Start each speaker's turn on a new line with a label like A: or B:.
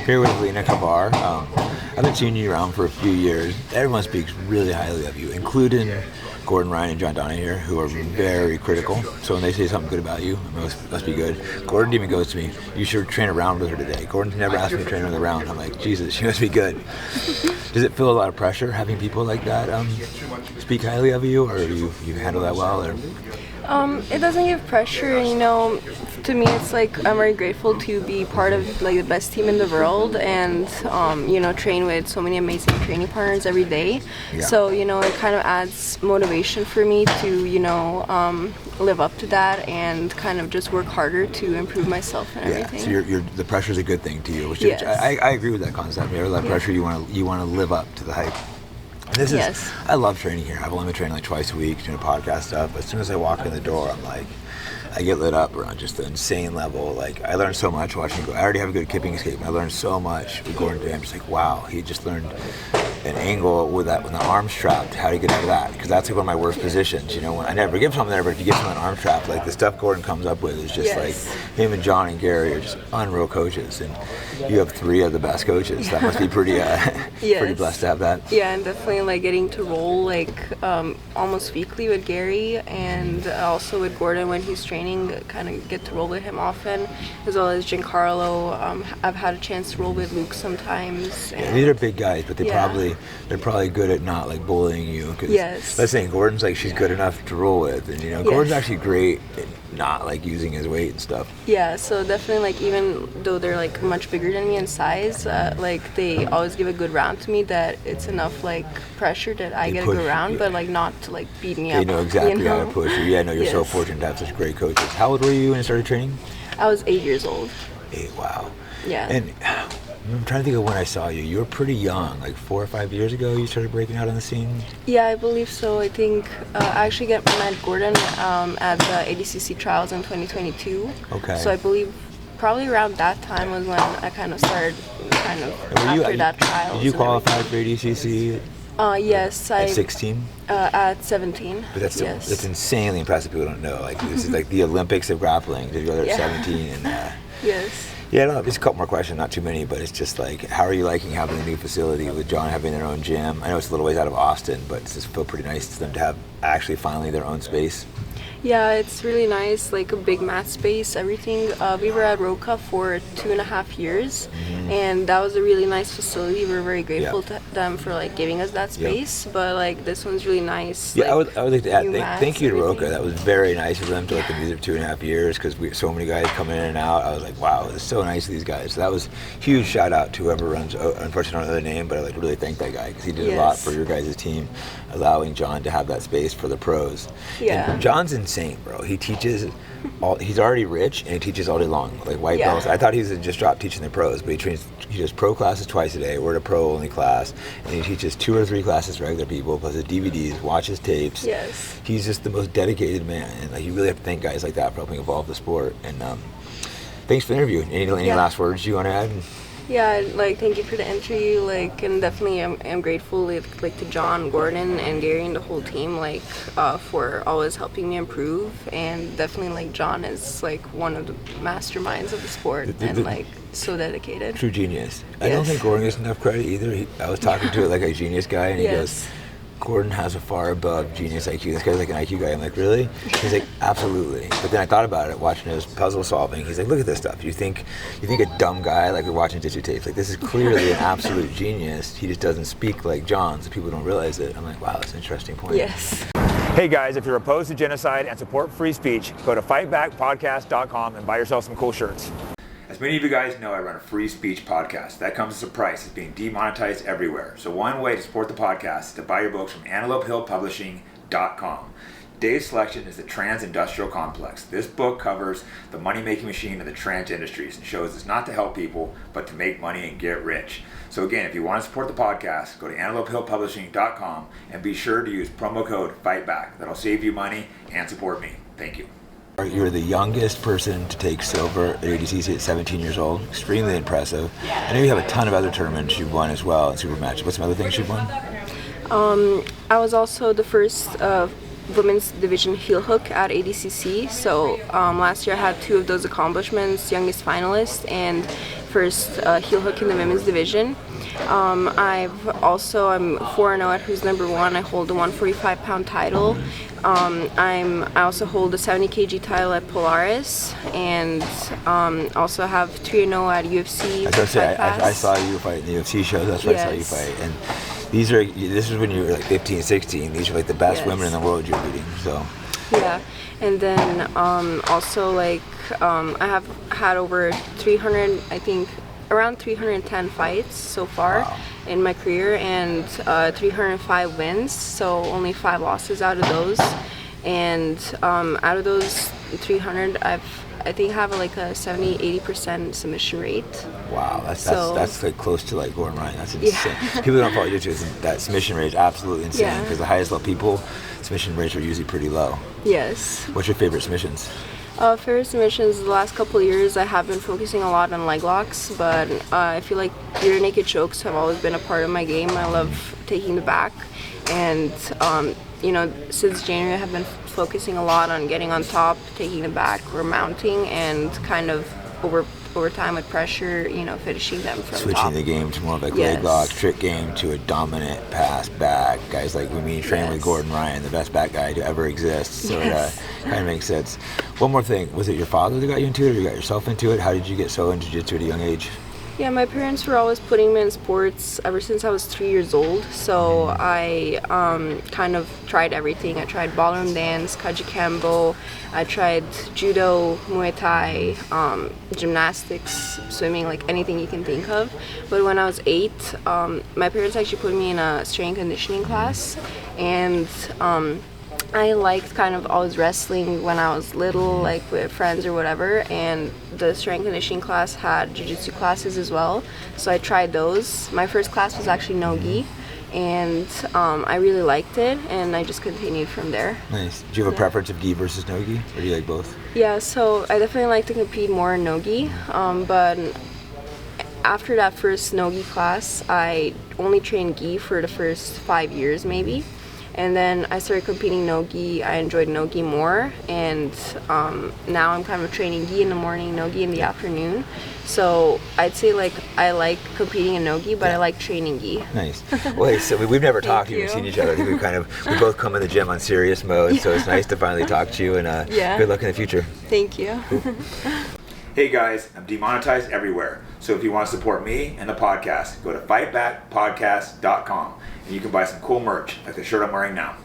A: Here with Helena Crevar. I've been seeing you around for a few years. Everyone speaks really highly of you, including Gordon Ryan and John Donahue here, who are very critical. So when they say something good about you, it must be good. Gordon even goes to me, you should train around with her today. Gordon's never asked me to train with her around. I'm like, Jesus, she must be good. Does it feel a lot of pressure having people like that speak highly of you, or do you handle that well? Or?
B: It doesn't give pressure, to me it's like I'm very grateful to be part of like the best team in the world and train with so many amazing training partners every day. So it kind of adds motivation for me to live up to that and kind of just work harder to improve myself and everything.
A: So the pressure is a good thing to you, which I agree with that concept. You have a lot of pressure, you want to live up to the hype. I love training here. I've only been training like twice a week, doing podcast stuff. But as soon as I walk in the door, I'm like, I get lit up around just the insane level. Like, I learned so much watching you go. I already have a good kipping escape. I learned so much with Gordon today. I'm just like, wow, he just learned an angle with the arm strapped, how to get out of that. Because that's like one of my worst positions. When I never give someone there, but if you give someone an arm strap, like the stuff Gordon comes up with is just like, him and John and Gary are just unreal coaches. And you have three of the best coaches. That must be pretty pretty blessed to have that.
B: Yeah, and definitely like getting to roll like almost weekly with Gary, and also with Gordon when he's training, kind of get to roll with him often, as well as Giancarlo. I've had a chance to roll with Luke sometimes.
A: These are big guys, but they're probably good at not like bullying you. Let's say Gordon's like, she's good enough to roll with, and Gordon's actually great at not like using his weight and stuff.
B: Yeah, so definitely like even though they're like much bigger than me in size, like they always give a good round to me that it's enough like pressure that I get a good round, but like not to like beat me up.
A: They know exactly how to push you. Yeah, no, you're so fortunate to have such great coaches. How old were you when you started training?
B: I was 8 years old.
A: 8, wow.
B: Yeah.
A: And I'm trying to think of when I saw you. You were pretty young, like 4 or 5 years ago you started breaking out on the scene?
B: Yeah, I believe so. I think I actually met Gordon at the ADCC trials in 2022.
A: Okay.
B: So I believe probably around that time was when I kind of started after that trial.
A: Did you qualify for ADCC?
B: Yes.
A: At 16?
B: At 17.
A: But that's insanely impressive. People don't know. Like, this is like the Olympics of grappling. Did you go there at 17? And,
B: yes.
A: Yeah, I don't know. Just a couple more questions, not too many, but it's just like, how are you liking having a new facility with John having their own gym? I know it's a little ways out of Austin, but does it feel pretty nice to them to have actually finally their own space?
B: Yeah, it's really nice, like a big mat space, everything. We were at Roca for 2.5 years, and that was a really nice facility. We're very grateful to them for like giving us that space, but like this one's really nice.
A: Yeah, I would like to add, thank you to Roca. That was very nice of them to let them use it for 2.5 years, because we so many guys come in and out. I was like, wow, it's so nice of these guys. So that was huge shout out to whoever runs, unfortunately I don't know their name, but I like really thank that guy, because he did a lot for your guys' team, allowing John to have that space for the pros.
B: Yeah.
A: And John's insane, bro. He teaches he's already rich, and he teaches all day long, like white belts. I thought he was just dropped teaching the pros, but he does pro classes twice a day. We're at a pro only class, and he teaches 2 or 3 classes to regular people, plus his DVDs, watches tapes.
B: Yes.
A: He's just the most dedicated man, and like, you really have to thank guys like that for helping evolve the sport. And thanks for the interview. Any last words you want to add?
B: Yeah, like thank you for the interview, like, and definitely I'm grateful like to John, Gordon, and Gary and the whole team, like for always helping me improve, and definitely like John is like one of the masterminds of the sport and like so dedicated.
A: True genius. I don't think Gordon gets enough credit either. I was talking to like a genius guy, and he goes, Gordon has a far above genius IQ. This guy's like an IQ guy. I'm like, really? He's like, absolutely. But then I thought about it, watching his puzzle solving. He's like, look at this stuff. You think a dumb guy, like we're watching Jiu-Jitsu tapes, like this is clearly an absolute genius. He just doesn't speak like John, so people don't realize it. I'm like, wow, that's an interesting point.
B: Yes.
A: Hey guys, if you're opposed to genocide and support free speech, go to fightbackpodcast.com and buy yourself some cool shirts. As many of you guys know, I run a free speech podcast. That comes as a price. It's being demonetized everywhere. So one way to support the podcast is to buy your books from AntelopeHillPublishing.com. Today's selection is The Trans Industrial Complex. This book covers the money-making machine of the trans industries and shows it's not to help people, but to make money and get rich. So again, if you want to support the podcast, go to AntelopeHillPublishing.com and be sure to use promo code FIGHTBACK. That'll save you money and support me. Thank you. You're the youngest person to take silver at ADCC at 17 years old. Extremely impressive. I know you have a ton of other tournaments you've won as well in super matches. What's some other things you've won?
B: I was also the first women's division heel hook at ADCC. So last year I had 2 of those accomplishments, youngest finalist and first heel hook in the women's division. I'm 4-0 at Who's Number 1. I hold the 145-pound title. I also hold the 70 kg title at Polaris, and also have 3-0 at UFC.
A: I saw you fight in the UFC shows. That's where I saw you fight. And this is when you were like 15, 16. These are like the best women in the world you're beating. So.
B: Yeah, and then also like I have had over 300, I think around 310 fights so far in my career, and 305 wins, so only 5 losses out of those. And out of those 300, I think have like a 70-80% submission rate.
A: Wow, that's like close to like Gordon Ryan. That's insane. Yeah. People don't follow Jiu-Jitsu. That submission rate is absolutely insane, because the highest level people, submission rates are usually pretty low.
B: Yes.
A: What's your favorite submissions?
B: Favorite submissions, the last couple of years I have been focusing a lot on leg locks, but I feel like rear naked chokes have always been a part of my game. I love taking the back, and since January I have been focusing a lot on getting on top, taking the back, or mounting, and kind of over time with pressure, finishing them from
A: switching
B: top.
A: The game to more of like leg lock, trick game to a dominant pass back. Guys like when we train with Gordon Ryan, the best back guy to ever exist. So it kind of makes sense. One more thing, was it your father that got you into it, or you got yourself into it? How did you get so into jiu-jitsu at a young age?
B: Yeah, my parents were always putting me in sports ever since I was 3 years old. So I kind of tried everything. I tried ballroom dance, kajukenbo. I tried judo, Muay Thai, gymnastics, swimming, like anything you can think of. But when I was 8, my parents actually put me in a strength conditioning class, and I liked kind of always wrestling when I was little, like with friends or whatever, and the strength conditioning class had jiu-jitsu classes as well, so I tried those. My first class was actually no-gi, and I really liked it, and I just continued from there.
A: Nice. Do you have a preference of gi versus no-gi, or do you like both?
B: Yeah, so I definitely like to compete more in no-gi, but after that first no-gi class, I only trained gi for the first 5 years maybe. And then I started competing no-gi. I enjoyed no-gi more, and now I'm kind of training gi in the morning, no-gi in the afternoon. So I'd say like I like competing in no-gi, but I like training gi.
A: Nice. Well, hey, so we've never talked, we've seen each other. I think we both come in the gym on serious mode, so it's nice to finally talk to you, and good luck in the future.
B: Thank you.
A: Hey guys, I'm demonetized everywhere. So if you want to support me and the podcast, go to fightbackpodcast.com and you can buy some cool merch like the shirt I'm wearing now.